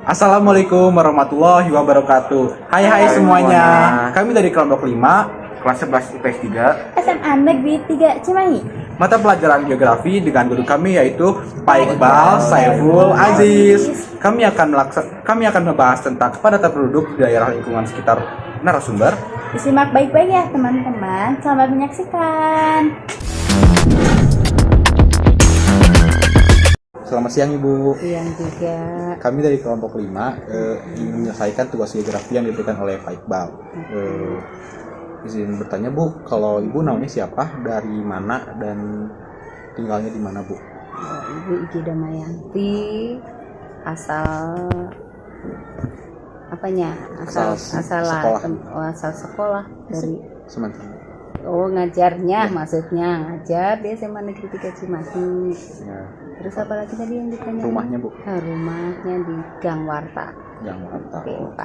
Assalamualaikum warahmatullahi wabarakatuh. Hai semuanya. Kami dari kelompok 5 kelas 11 IPS 3. SMA Negeri 3 Cimahi. mata pelajaran geografi dengan guru kami yaitu Pak Iqbal Saiful Aziz. Kami akan membahas tentang kepadatan penduduk di daerah lingkungan sekitar narasumber. Disimak baik-baik ya teman-teman. Selamat menyaksikan. Selamat siang Ibu. Siang juga. Kami dari kelompok 5 ingin menyelesaikan tugas geografi yang diberikan oleh Pak Iqbal. Izin bertanya Bu, kalau Ibu namanya siapa, dari mana, dan tinggalnya di mana Bu? Ibu Igi Damayanti, asal apanya? Asal sekolah dari Sementara. ngajarnya, maksudnya ngajar di SMA Negeri 3 Cimahi. Ya. Terus apa lagi tadi yang ditanya? Rumahnya Bu? Rumahnya di Gang Warta. Gang Warta. B4.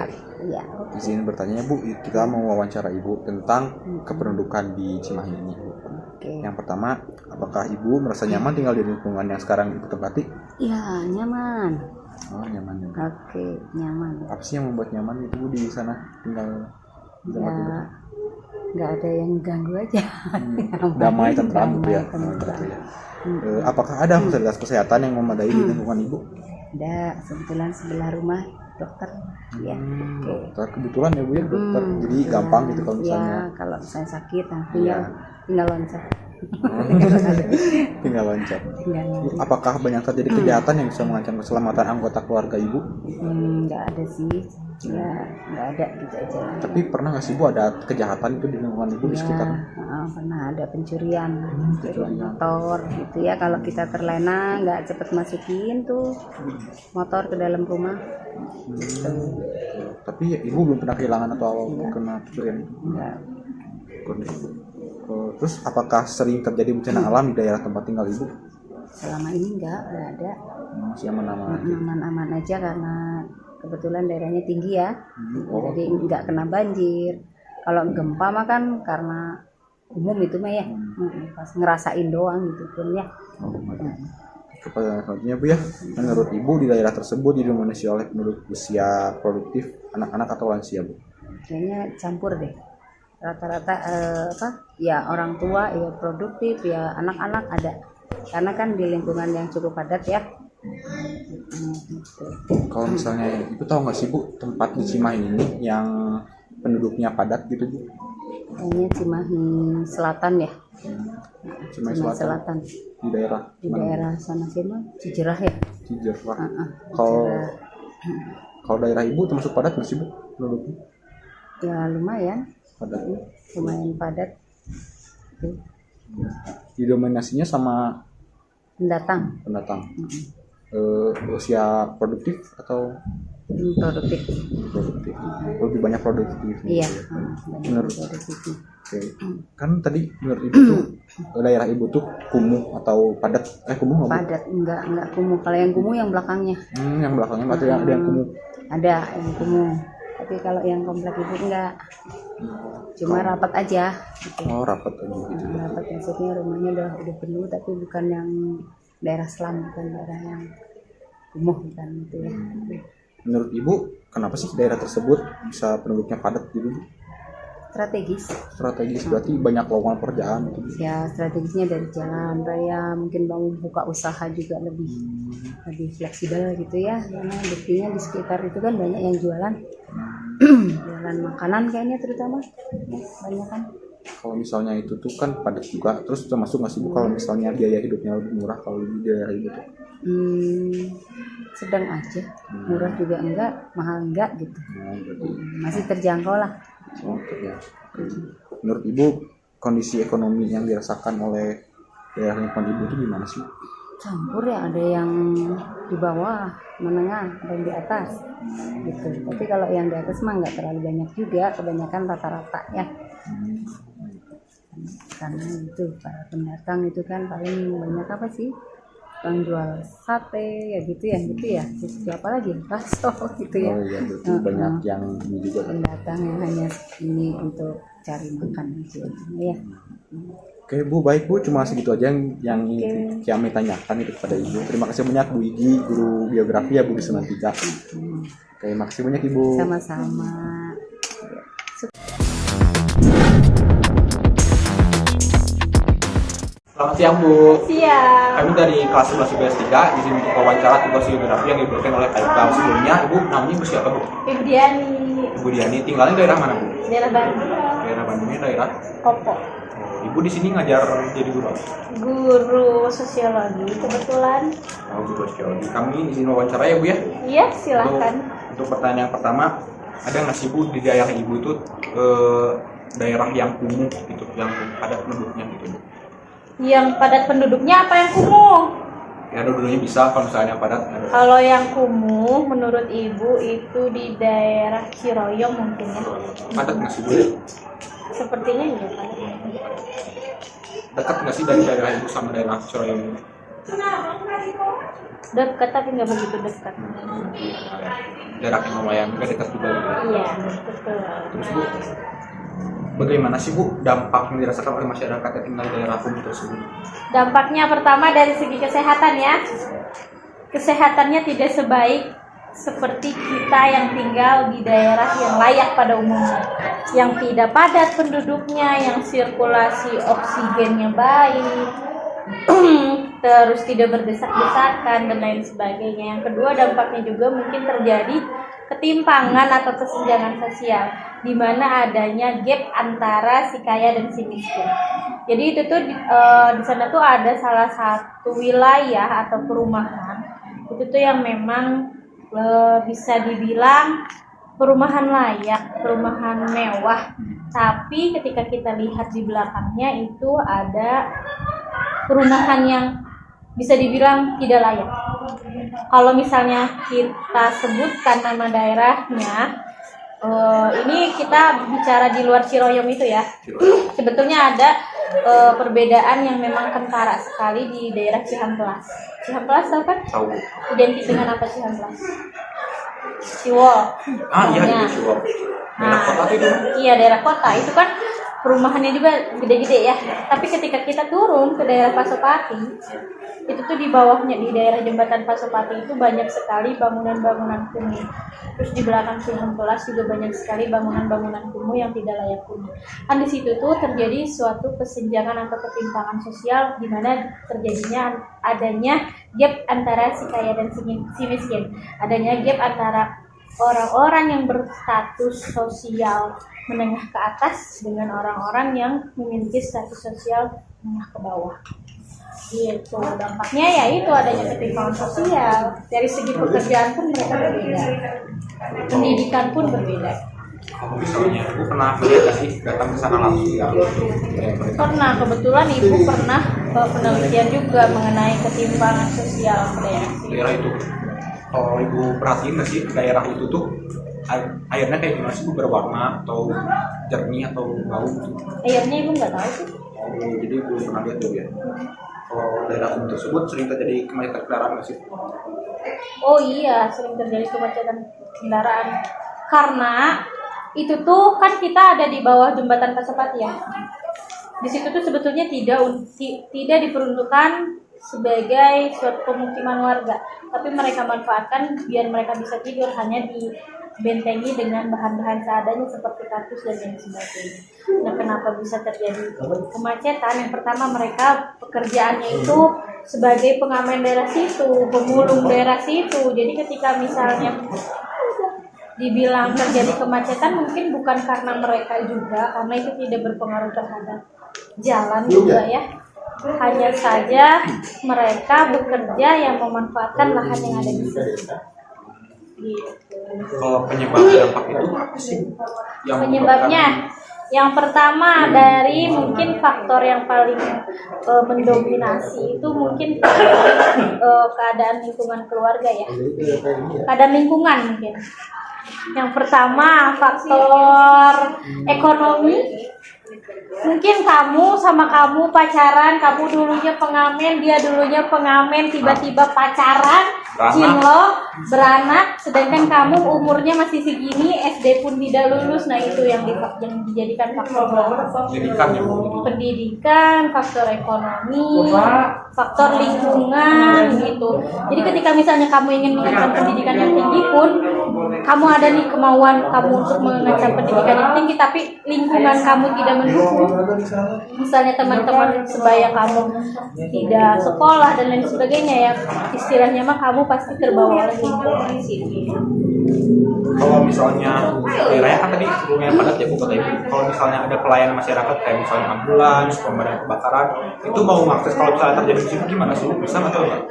Iya. Izin bertanya Bu, kita mau wawancara Ibu tentang kependudukan di Cimahi ini Bu. Oke. Yang pertama, apakah Ibu merasa nyaman tinggal di lingkungan yang sekarang Ibu tempati? Ya, nyaman. Oh, nyaman ya. Oke, nyaman. Apa sih yang membuat nyaman itu Bu di sana tinggal di tempat Ibu? Nggak ada yang ganggu aja. Damai, tentram gitu ya. Tentram. Gitu ya. Apakah ada fasilitas kesehatan yang memadai di lingkungan Ibu? Ada, kebetulan sebelah rumah dokter. Ya. Oke. Dokter kebetulan ya Bu ya, dokter. Jadi gampang gitu kalau misalnya. Ya, kalau misalnya sakit, tinggal loncat. Tinggal loncat. Tinggal Bu, apakah banyak terjadi kejahatan yang bisa mengancam keselamatan anggota keluarga Ibu? Nggak ada sih. Ya, nggak ada gitu aja. Tapi pernah nggak sih Bu ada kejahatan itu di lingkungan Ibu di sekitar? Pernah ada pencurian motor gitu ya. Kalau kita terlena nggak cepet masukin tuh motor ke dalam rumah. Gitu. Tapi Ibu belum pernah kehilangan atau kena pencurian? Enggak. Terus apakah sering terjadi bencana alam di daerah tempat tinggal Ibu? Selama ini nggak ada. Masih aman-aman aja. Aman-aman aja karena kebetulan daerahnya tinggi ya. Jadi nggak kena banjir. Kalau gempa mah kan karena umum itu mah ya, pas ngerasain doang gitu kan ya. Pertanyaan selanjutnya Bu ya, menurut Ibu di daerah tersebut didominasi oleh penduduk usia produktif, anak-anak atau lansia Bu? Kayaknya campur deh. Rata-rata ya orang tua ya produktif ya anak-anak ada. Karena kan di lingkungan yang cukup padat ya. Gitu. Kalau misalnya Ibu tahu nggak sih Bu tempat di Cimahi ini yang penduduknya padat gitu Bu? Kayaknya Cimahi Selatan ya. Cimahi Selatan. Di daerah sana sih mah Cijerah ya. Cijerah. Cijerah. Kalau daerah Ibu termasuk padat nggak sih Bu penduduknya? Ya lumayan. Padat. Lumayan padat. Didominasinya sama Pendatang. Usia produktif atau Produktif. lebih banyak produktif? Iya. Menurut produktif. Oke. Kan tadi menurut Ibu tuh daerah Ibu tuh kumuh atau padat? Kumuh nggak Bu? Padat, enggak kumuh. Kalau yang kumuh yang belakangnya. Yang belakangnya berarti ada yang kumuh. Ada yang kumuh. Tapi kalau yang komplek Ibu enggak. Cuma rapat aja. Gitu. Oh, rapat aja gitu. Rapat maksudnya rumahnya udah penuh tapi bukan yang daerah selam, bukan daerah yang kumuh bukan gitu ya. Menurut Ibu, kenapa sih daerah tersebut bisa penduduknya padat gitu? Strategis berarti banyak lowongan pekerjaan gitu. Ya, strategisnya dari jalan raya, mungkin mau buka usaha juga lebih fleksibel gitu ya. Karena buktinya di sekitar itu kan banyak yang jualan. Jualan makanan kayaknya terutama. Banyak kan. Kalau misalnya itu tuh kan padat juga, terus termasuk nggak sih Bu kalau misalnya biaya hidupnya lebih murah kalau di daerah itu? Sedang aja, murah juga enggak, mahal enggak gitu. Masih terjangkau lah. Ya. Menurut Ibu kondisi ekonomi yang dirasakan oleh daerah lingkungan Ibu itu gimana sih? Campur ya, ada yang di bawah, menengah, ada yang di atas gitu. Tapi kalau yang di atas mah nggak terlalu banyak juga, kebanyakan rata-rata ya. Karena itu para pendatang itu kan paling banyak apa sih? Yang jual sate ya gitu ya. Siapa lagi? Bakso gitu ya. Oh iya, betul. Banyak yang ini juga pendatang yang hanya ini untuk cari makan aja ya. Oke Bu, baik Bu, cuma segitu aja yang kami tanyakan itu kepada Ibu. Terima kasih banyak Bu Igi, guru biografi ya Bu di Semantika. Oke, makasih banyak Ibu. Sama-sama. Selamat siang Bu. Siap. Kami dari kelas 11 IPS 3 izin untuk wawancara tugas biografi yang diberikan oleh Faikbal. Sebelumnya Ibu namanya Ibu siapa Bu? Ibu Diani. Ibu Diani, tinggalnya daerah mana Bu? Daerah Bandung. Daerah Bandungnya daerah. Kopo. Ibu di sini ngajar jadi guru. Guru sosiologi kebetulan. Guru sosiologi. Kami izin wawancara ya Bu ya. Iya, silakan. Untuk pertanyaan yang pertama, ada nggak sih Bu di daerah Ibu itu daerah yang kumuh gitu, yang padat penduduknya gitu Bu? Yang padat penduduknya apa yang kumuh? Ya dulunya bisa kalau misalnya padat. Kalau yang kumuh menurut Ibu itu di daerah Ciroyom mungkin ya. Padat nggak sih Bu? Sepertinya iya padat. Dekat nggak sih dari daerah Ibu sama daerah Ciroyom ini? Dekat tapi nggak begitu dekat. Jarak yang lumayan, nggak dekat juga Bu. Iya, betul. Terus Bu, bagaimana sih Bu dampak yang dirasakan oleh masyarakat yang tinggal di daerah kumuh tersebut? Dampaknya pertama dari segi kesehatan ya. Kesehatannya tidak sebaik seperti kita yang tinggal di daerah yang layak pada umumnya, yang tidak padat penduduknya, yang sirkulasi oksigennya baik, terus tidak berdesak-desakan dan lain sebagainya. Yang kedua, dampaknya juga mungkin terjadi ketimpangan atau kesenjangan sosial, di mana adanya gap antara si kaya dan si miskin. Jadi itu tuh di sana tuh ada salah satu wilayah atau perumahan itu tuh yang memang bisa dibilang perumahan layak, perumahan mewah. Tapi ketika kita lihat di belakangnya itu ada perumahan yang bisa dibilang tidak layak. Kalau misalnya kita sebutkan nama daerahnya, ini kita bicara di luar Ciroyom itu ya. Sebetulnya ada perbedaan yang memang kentara sekali di daerah Cihampelas. Cihampelas tahu kan? Tahu. Identik dengan apa Cihampelas? Ciwol. Iya itu Ciwol. Daerah kota itu. Iya, daerah kota itu kan perumahannya juga gede-gede ya. Tapi ketika kita turun ke daerah Pasopati, itu tuh di bawahnya di daerah jembatan Pasopati itu banyak sekali bangunan-bangunan kumuh. Terus di belakang Cihampelas juga banyak sekali bangunan-bangunan kumuh yang tidak layak huni. Kan di situ tuh terjadi suatu kesenjangan atau ketimpangan sosial di mana terjadinya adanya gap antara si kaya dan si miskin. Adanya gap antara orang-orang yang berstatus sosial menengah ke atas dengan orang-orang yang memiliki status sosial menengah ke bawah. Gitu. Dampaknya ya itu adanya ketimpangan sosial. Dari segi pekerjaan pun mereka berbeda, pendidikan pun berbeda. Kalau misalnya Ibu pernah melihat nggak sih datang ke sana langsung ya? Pernah, kebetulan Ibu pernah penelitian juga mengenai ketimpangan sosial Daerah itu. Kalau Ibu perhatiin nggak sih daerah itu tuh airnya kayak gimana sih Bu, berwarna atau jernih atau bau gitu? Airnya Ibu nggak tahu sih. Jadi belum pernah lihat tuh ya. Kalau daerah tersebut sering terjadi kemacetan kendaraan nggak sih? Oh iya, sering terjadi kemacetan kendaraan karena itu tuh kan kita ada di bawah jembatan Pasopati ya. Di situ tuh sebetulnya tidak diperuntukkan sebagai suatu pemukiman warga, tapi mereka manfaatkan biar mereka bisa tidur, hanya dibentengi dengan bahan-bahan seadanya seperti kardus dan lain sebagainya. Nah, kenapa bisa terjadi kemacetan? Yang pertama, mereka pekerjaannya itu sebagai pengamen daerah situ, pemulung daerah situ. Jadi ketika misalnya dibilang terjadi kemacetan, mungkin bukan karena mereka juga, karena itu tidak berpengaruh terhadap jalan juga ya. Hanya saja mereka bekerja yang memanfaatkan lahan yang ada di situ. Gitu. Kalau penyebab dampak itu apa sih? Penyebabnya yang pertama dari mungkin faktor yang paling mendominasi itu mungkin keadaan lingkungan keluarga ya. Keadaan lingkungan mungkin. Yang pertama faktor ekonomi, Mungkin kamu sama kamu pacaran, kamu dulunya pengamen, dia dulunya pengamen, tiba-tiba pacaran, cinlok, beranak, sedangkan kamu umurnya masih segini, SD pun tidak lulus. Nah itu yang dijadikan faktor pendidikan, faktor ekonomi, faktor lingkungan gitu. Jadi ketika misalnya kamu ingin mengancam pendidikan yang tinggi pun, kamu ada nih kemauan kamu untuk mengancam pendidikan yang tinggi, tapi lingkungan kamu tidak mendukung. Misalnya teman-teman sebaya kamu tidak sekolah dan lain sebagainya, ya istilahnya mah kamu pasti terbawa oleh lingkungan di sini. Kalau misalnya daerahnya kan tadi sebelumnya padat ya Bu kata Ibu. Kalau misalnya ada pelayanan masyarakat kayak misalnya ambulans, pemadam kebakaran, itu mau mengakses kalau misalnya terjadi musibah gimana sih? Bisa nggak tahu nggak?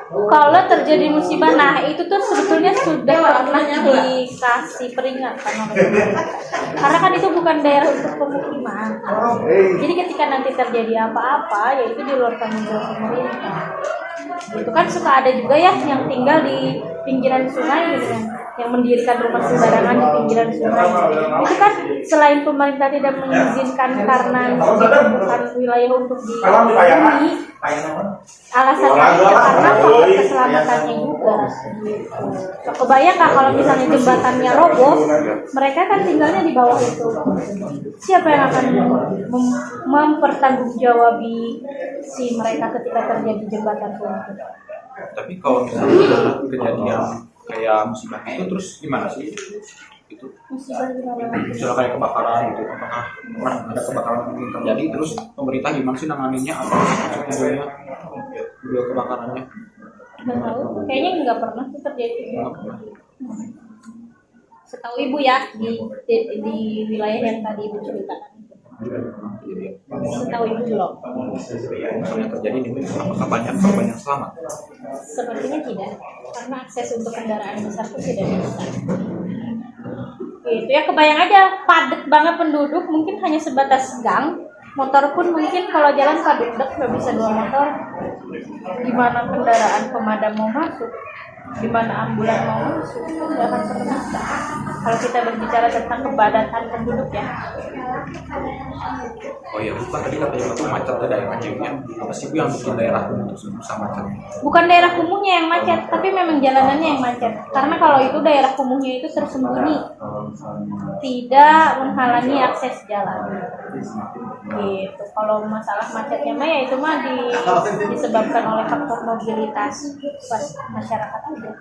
Kalau terjadi musibah, nah itu tuh sebetulnya sudah pernah dikasih peringatan oleh pemerintah. Karena kan itu bukan daerah untuk pemukiman. Jadi ketika nanti terjadi apa-apa, ya itu di luar tanggung jawab pemerintah. Itu kan suka ada juga ya yang tinggal di pinggiran sungai gitu kan, yang mendirikan rumah sembarangan di pinggiran sungai. Itu kan selain pemerintah tidak mengizinkan karena itu bukan wilayah untuk dihuni, alasannya itu karena faktor keselamatannya juga. Kebayang nggak kalau misalnya jembatannya roboh, mereka kan tinggalnya di bawah itu. Siapa yang akan mempertanggungjawabi si mereka ketika terjadi jembatan runtuh? Tapi kalau misalnya kejadian kayak musibah itu terus gimana sih? Itu Musibah gimana? misalnya kayak kebakaran gitu, apakah pernah ada kebakaran yang terjadi terus pemerintah gimana sih nanganinnya atau sebetulnya juga kebakarannya? Nggak tahu, kayaknya nggak pernah tuh terjadi. Setahu ibu ya di wilayah yang tadi ibu ceritakan. Setahu ibu belum. Misalnya terjadi nih, apakah banyak korban yang selamat? Sepertinya tidak, karena akses untuk kendaraan besar pun tidak bisa. Gitu ya, kebayang aja padat banget penduduk, mungkin hanya sebatas gang. Motor pun mungkin kalau jalan padat nggak bisa 2 motor. Gimana kendaraan pemadam mau masuk? Gimana ambulan mau masuk? Nggak akan pernah bisa. Kalau kita berbicara tentang kepadatan penduduk ya. Oh iya, bukan tadi katanya itu macet ke daerah Jemnya. Apa sih Bu yang bikin daerah itu susah macet? Bukan daerah kumuhnya yang macet, tapi memang jalanannya yang macet. Karena kalau itu daerah kumuhnya itu tersembunyi, tidak menghalangi akses jalan. Gitu. Kalau masalah macetnya mah ya itu mah disebabkan oleh faktor mobilitas masyarakat aja.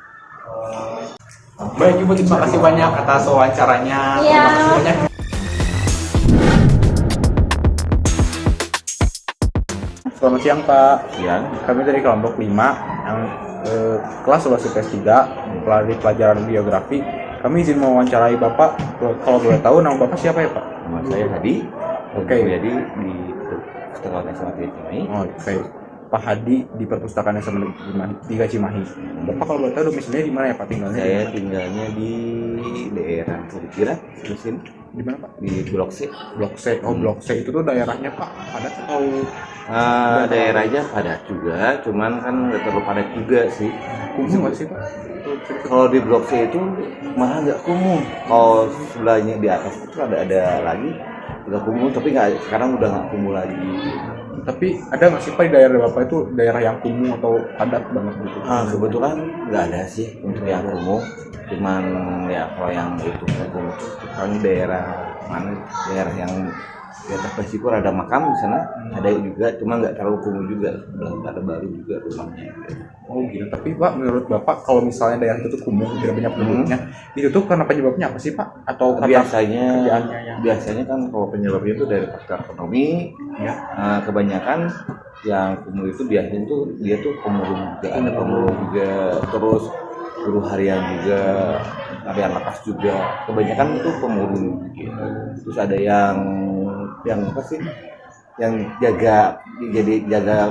Baik Ibu, terima kasih banyak atas wawancaranya. Iya. Terima kasih banyak. Selamat siang Pak. Siang. Kami dari kelompok 5 yang kelas 11 IPS 3 pelajari pelajaran biografi. Kami izin mewawancarai Bapak. Kalau boleh tahu nama Bapak siapa ya Pak? Nama saya Hadi. Oke. Jadi di Perpustakaan SMA 3 Cimahi. Oh, oke. Pak Hadi di Perpustakaan SMA 3 Cimahi. Bapak kalau boleh tahu domisilinya di mana ya Pak tinggalnya? Saya tinggalnya di daerah Kira di sini. Di mana Pak? Di Blok C. Blok C. Oh, Blok C itu tuh daerahnya Pak padat atau Daerahnya padat juga, cuman kan nggak terlalu padat juga sih. kumuh nggak sih Pak? Kalau di Blok C itu malah nggak kumuh. Kalau sebelahnya di atas itu ada lagi udah kumuh, tapi nggak, sekarang udah nggak kumuh lagi. Tapi ada nggak sih Pak di daerah Bapak itu daerah yang kumuh atau padat banget gitu? Kebetulan nggak ada sih untuk yang kumuh, cuman ya kalau yang itu kumuh kan daerah mana, daerah yang di atas Basikur ada makam di sana, ada juga, cuma nggak terlalu kumuh juga, belum ada baru juga rumahnya. Oh gitu. Tapi Pak, menurut Bapak kalau misalnya daerah itu tuh kumuh, tidak banyak penduduknya, itu tuh karena penyebabnya apa sih Pak? Atau karena kerjaannya yang... biasanya kan kalau penyebabnya itu dari faktor ekonomi, ya. Kebanyakan yang kumuh itu biasanya tuh dia tuh pemulung juga, ada pemulung juga, terus buruh harian juga, harian lepas juga, kebanyakan itu pemulung gitu. Terus ada yang apa sih, yang jaga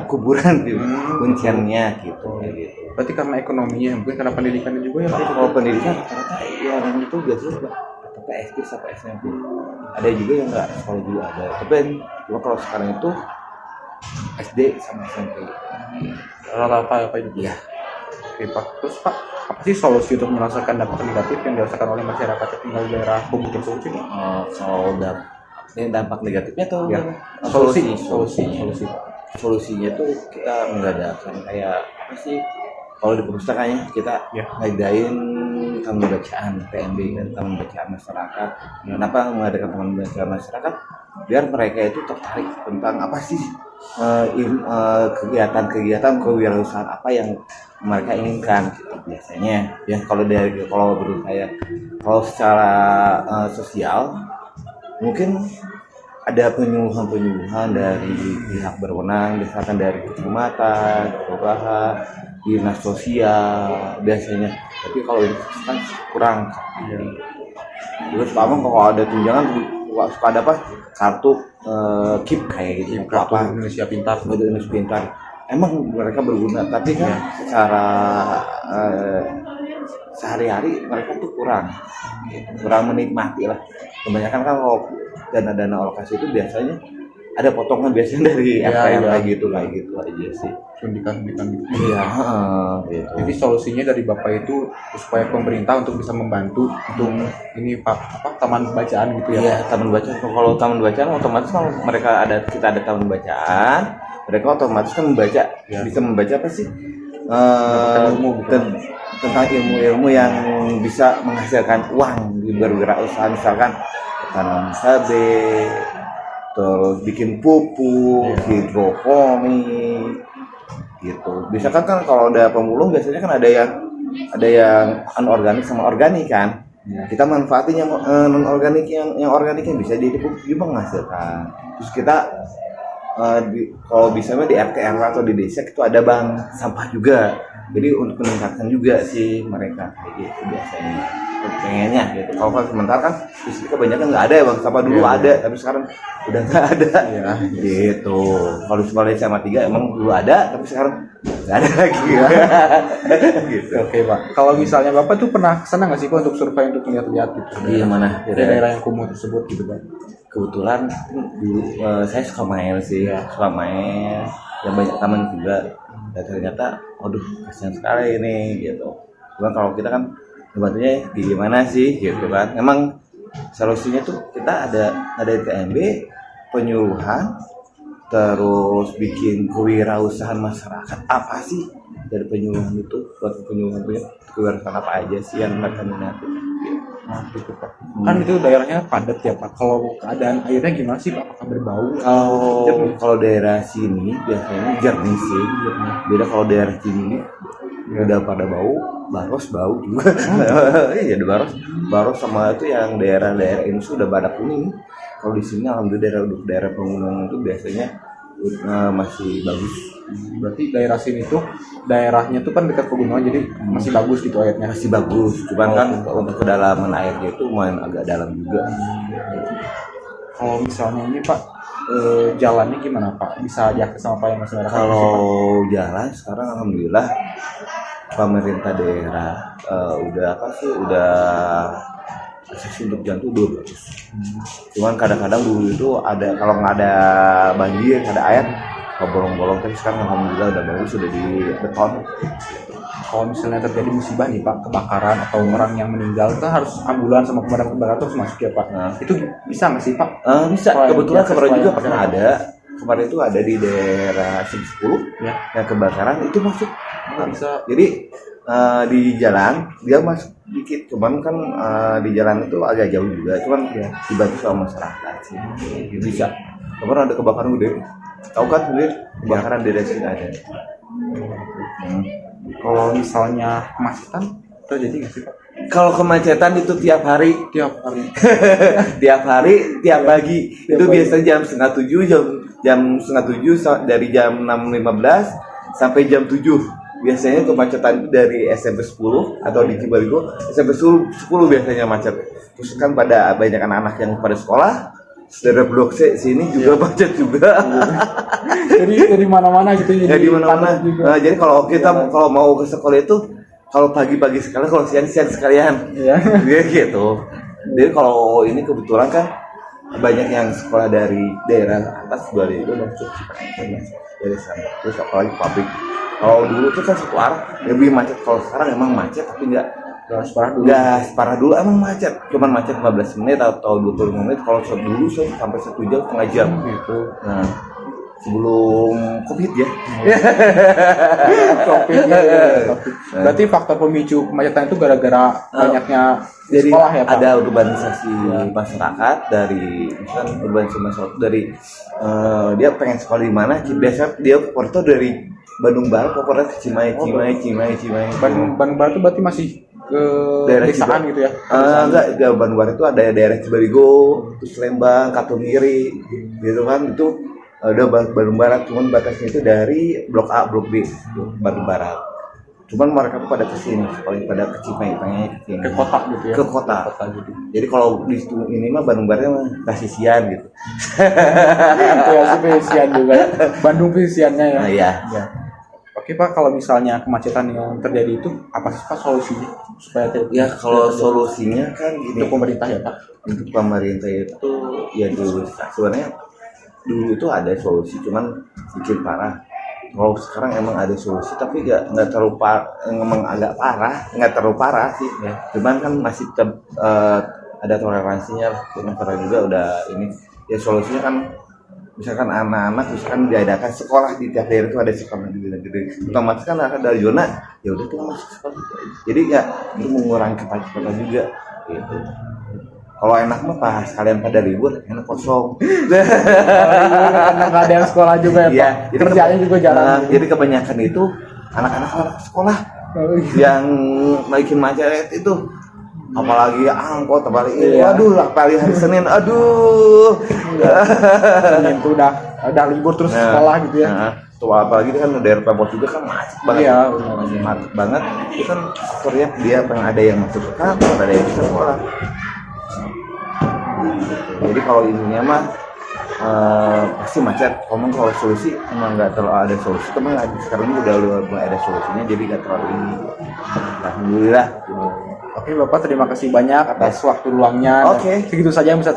kuburan gitu, kunciannya gitu, kayak gitu. Berarti karena ekonominya, mungkin karena pendidikannya juga ya Pak? Kalau pendidikan rata-rata yang itu biasanya rata-rata SD sampai SMP. Ada juga yang nggak sekolah juga ada. Tapi cuma kalau sekarang itu SD sama SMP. Rata-rata apa itu? Iya. Oke Pak. Terus Pak, apa sih solusi untuk menyelesaikan dampak negatif yang dirasakan oleh masyarakat yang tinggal di daerah kumuh tersebut sih Pak? Kalau dampak negatifnya tuh Ya. solusi. Solusi. Solusinya tuh kita mengadakan kayak apa sih, kalau di perpustakaannya kita Ya. ngadain taman bacaan TMB kan, taman bacaan masyarakat. Kenapa mengadakan taman bacaan masyarakat? Biar mereka itu tertarik tentang apa sih kegiatan-kegiatan kewirausahaan apa yang mereka inginkan gitu. Biasanya ya kalau menurut saya, kalau secara sosial mungkin ada penyuluhan dari pihak berwenang, misalkan dari kecamatan, kelurahan, dinas sosial biasanya. Tapi kalau ini kan kurang. Terus abang kalau ada tunjangan suka ada apa kartu KIP kayak gitu, Kartu apa Indonesia Pintar. Indonesia Pintar. Emang mereka berguna, tapi kan secara sehari-hari mereka tuh kurang menikmati lah. Kebanyakan kan kalau dana alokasi itu biasanya ada potongan biasanya dari Ya, apa yang ya. kayak gitu aja sih. Suntikan gitu. Iya, gitu. Jadi solusinya dari Bapak itu supaya pemerintah untuk bisa membantu untuk ini taman bacaan gitu ya. Iya, taman bacaan. Kalau taman bacaan otomatis kalau kita ada taman bacaan, mereka otomatis kan membaca, Ya. bisa membaca apa sih? Mendapatkan ilmu gitu. Tentang ilmu-ilmu yang bisa menghasilkan uang di berwirausaha, misalkan tanam cabai, terus bikin pupuk, Ya. hidroponik, gitu. Bisa kan kalau ada pemulung biasanya kan ada yang anorganik sama organik kan. Ya. Kita manfaatin yang non organik, yang organik yang bisa jadi pupuk juga menghasilkan. Terus kita kalau bisa di RT RW atau di desa itu ada bank sampah juga. Jadi untuk meningkatkan juga sih mereka kayak gitu biasanya. Pengennya gitu. Kalau sementara kan di sini kebanyakan nggak ada ya bang, sampah dulu ada, tapi sekarang udah nggak ada. Iya. Gitu. Kalau di sekolah SMA 3 emang dulu ada, tapi sekarang nggak ada lagi. Gitu. Oke Pak. Kalau misalnya Bapak tuh pernah kesana nggak sih Pak untuk survei untuk lihat-lihat gitu? Di mana? Di daerah yang kumuh tersebut gitu Pak. Kebetulan dulu saya suka main sih, suka main, yang banyak taman juga. Dan ternyata, aduh kasihan sekali ini gitu. Cuman kalau kita kan bantunya gimana sih gitu kan. Emang solusinya tuh kita ada TMB, penyuluhan, terus bikin kewirausahaan masyarakat. Apa sih dari penyuluhan itu? Buat penyuluhan kewirausahaan apa aja sih yang mereka minati? Nah, gitu Pak. Kan itu daerahnya padat ya Pak. Kalau keadaan airnya gimana sih Pak? Apakah berbau? Kalau daerah sini biasanya jernih sih. Beda kalau daerah sini udah pada baros bau juga. Iya, ada baros sama itu yang daerah-daerah ini sudah pada kuning. Kalau di sini alhamdulillah daerah pegunungan itu biasanya masih bagus. Berarti daerah sini tuh daerahnya tuh kan dekat pegunungan jadi masih bagus gitu airnya. Masih bagus, cuman kan untuk kedalaman airnya itu lumayan agak dalam juga. Kalau misalnya ini Pak jalannya gimana Pak? Bisa ajak sama Pak yang masyarakat? Kalau jalan sekarang alhamdulillah pemerintah daerah udah akses untuk jalan tuh udah bagus. Cuman kadang-kadang dulu itu ada, kalau nggak ada banjir, ada air bolong-bolong, tapi sekarang alhamdulillah udah bagus, sudah di beton. Kalau misalnya terjadi musibah nih Pak, kebakaran atau orang yang meninggal, itu harus ambulans sama pemadam kebakaran terus masuk ya Pak. Nah. Itu bisa nggak sih Pak? Bisa, kebetulan biasa kemarin juga supaya pernah ada. Kemarin itu ada di daerah 10 Ya. yang kebakaran itu masuk. Bisa. Jadi di jalan dia masuk dikit, cuman kan di jalan itu agak jauh juga, cuman dibantu sama masyarakat sih. Bisa. Kemarin ada kebakaran gede. Tahu kan sendiri kebakaran di daerah sini ada. Kalau misalnya kemacetan terjadi nggak sih Pak? Kalau kemacetan itu tiap hari, Tiap hari. tiap pagi. Itu pagi. biasanya jam 6:30, jam 6:30 dari jam 6.15 sampai jam 7. Biasanya kemacetan itu dari SMP 10 atau di Cibaligo, SMP 10 biasanya macet. Terus kan pada banyak anak-anak yang pada sekolah, dari Blok C sini juga macet juga. Jadi dari mana-mana gitu Ya di mana-mana. padat juga. Nah, jadi kalau kita kalau mau ke sekolah itu, kalau pagi-pagi sekalian, kalau siang-siang sekalian. Iya. Ya gitu. Jadi kalau ini kebetulan kan banyak yang sekolah dari daerah atas dari itu masuk dari sana. Terus apalagi pabrik. Kalau dulu tuh kan satu arah lebih macet. Kalau sekarang emang macet tapi nggak Nggak separah dulu. Nggak separah dulu, emang macet. Cuman macet 15 menit atau 25 menit. Kalau dulu sampai 1 jam, setengah jam. Gitu. Nah, sebelum COVID ya. Covid ya. Berarti faktor pemicu kemacetan itu gara-gara banyaknya Jadi sekolah ya Pak? ada urbanisasi masyarakat dari, misalkan urbanisasi masyarakat dari dia pengen sekolah di mana, biasanya dia foto dari Bandung Barat, pokoknya ke Cimahi. Bandung Barat itu berarti masih ke Daerah desaan Ciba- gitu ya? Enggak, Bandung Barat itu ada daerah Cibarigo, terus Lembang, Katumiri, gitu kan, itu ada Bandung Barat, cuman batasnya itu dari Blok A, Blok B, gitu, Bandung Barat. Cuman mereka tuh pada kesini, pada ke Cimahi, pengennya kesini. Ke kota gitu ya? Ke kota. Gitu. Jadi kalau di situ ini mah Bandung Barat mah kasih sian gitu. Ya sih pesisian juga. Bandung pesisiannya ya. Nah, iya. Ya. Oke Pak, kalau misalnya kemacetan yang terjadi itu apa sih Pak solusinya supaya Ya kalau solusinya kan gini, untuk pemerintah ya Pak? untuk pemerintah itu ya dulu sebenarnya dulu itu ada solusi, cuman bikin parah. Kalau sekarang emang ada solusi tapi nggak terlalu emang agak parah, nggak terlalu parah sih ya. Cuman kan masih ada toleransinya lah. Karena juga udah ini ya solusinya kan, misalkan anak-anak misalkan diadakan sekolah di tiap daerah itu ada sekolah di negeri, otomatis kan akan dari zona ya udah tuh masuk sekolah. Jadi ya itu mengurangi kemacetan juga gitu. Kalau enak mah pas kalian pada libur enak kosong. Karena nggak ada yang sekolah juga ya Pak? Iya, jadi Kerjanya juga jalan. jadi kebanyakan itu anak-anak sekolah yang bikin macet itu, apalagi angkot, apalagi Iya. waduh, apalagi hari Senin, aduh. Senin tuh udah libur terus sekolah gitu ya? Nah, tuh apalagi kan daerah Pemkot juga kan macet banget. Iya, macet banget. Itu kan faktornya dia pengen ada yang masuk ke kantor, ada yang ke sekolah. Jadi kalau ininya mah pasti macet. Kalau solusi emang nggak terlalu ada solusi, teman sekarang ini udah mulai ada solusinya, jadi nggak terlalu ini. Alhamdulillah. Oke Bapak, terima kasih banyak atas waktu luangnya. Dan Oke. segitu saja yang bisa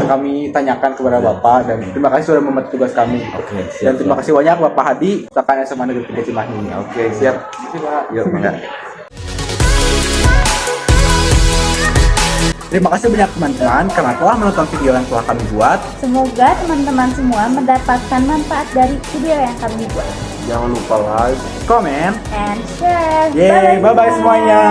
kami tanyakan kepada Bapak, dan terima kasih sudah membantu tugas kami. Oke, Dan siap. terima kasih banyak Bapak Hadi, Pustakaan SMA Negeri 3 Cimahi. Oke, siap. Terima kasih Pak. Yuk, enggak. Terima kasih banyak teman-teman karena telah menonton video yang telah kami buat. Semoga teman-teman semua mendapatkan manfaat dari video yang kami buat. Jangan lupa like, comment, And share. yeay, bye-bye semuanya.